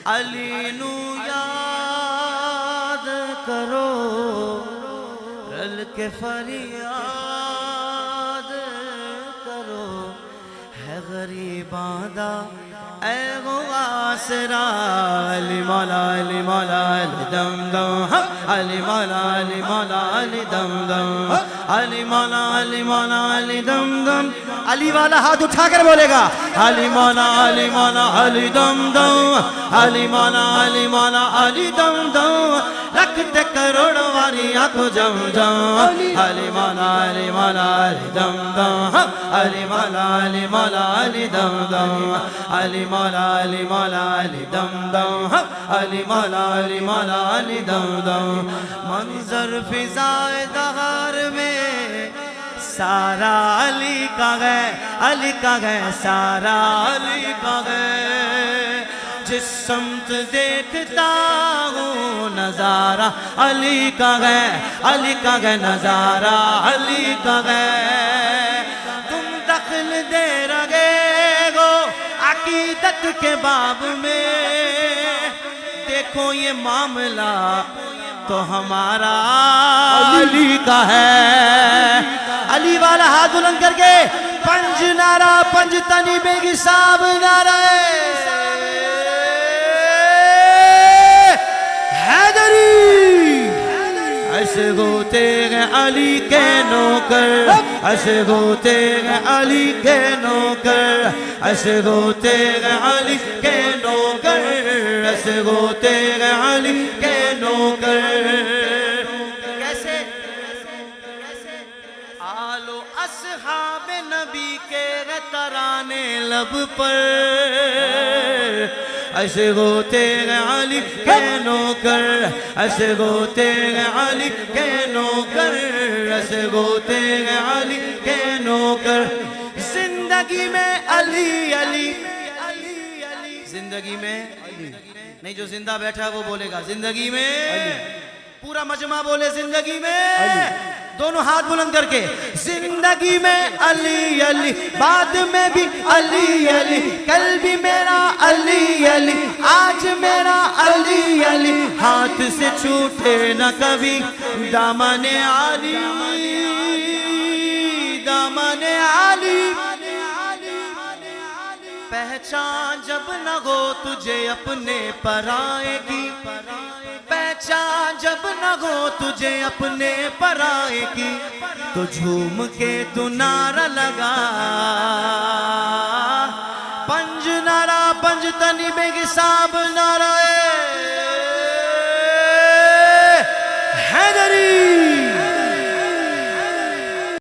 علی نو یاد کرو رل کے فریاد کرو ہے غریباں دا اے وہ آسرا علی مولا علی مولا علی دم دم علی مولا علی مولا علی دم دم علی مولا علی مولا علی دم دم علی والا ہاتھ اٹھا کر بولے گا علی مولا علی مولا علی دم دم علی مولا علی مولا علی دم دم رکھتے کروڑ واری آنکھو جم جم علی مولا علی مولا علی دم دم علی مولا علی مولا علی دم دم علی مولا علی مولا علی دم دم علی مولا علی مولا علی دم دم منظر فضائے دہار میں سارا علی کا ہے علی کا ہے سارا علی کا ہے جس سمت دیکھتا ہوں نظارہ علی کا ہے علی کا ہے نظارہ علی کا ہے تم دخل دے رہے ہو عقیدت کے باب میں دیکھو یہ معاملہ تو ہمارا علی کا ہے علی والا ہاتھ بلند کر کے پنج نعرہ پنج تنی بیگی صاحب نعرہ حیدری ایسے ہوتے ہیں علی کے نوکر ایسے ہوتے ہیں علی کے نوکر ایسے ہوتے ہیں علی کے نوکر ایسے ہوتے ہیں علی کے نوکر کیسے آل و اصحاب نبی کے ترانے لب پر ایسے ہوتے ہیں علی کے نوکر ایسے ہوتے ہیں علی کے نوکر ایسے ہوتے ہیں علی کے نوکر زندگی میں علی علی زندگی میں نہیں جو زندہ بیٹھا ہے وہ بولے گا زندگی میں پورا مجمع بولے زندگی میں دونوں ہاتھ بلند کر کے زندگی میں علی علی بعد میں بھی علی علی کل بھی میرا علی علی آج میرا علی علی ہاتھ سے چھوٹے نہ کبھی دامن علی دامن علی پہچان جب نہ ہو تجھے اپنے پرائے کی پہچان جب نہ ہو تجھے اپنے پرائے کی تو جھوم کے تو نعرہ لگا پنج نعرہ پنج تنی بیگی صاحب نعرہ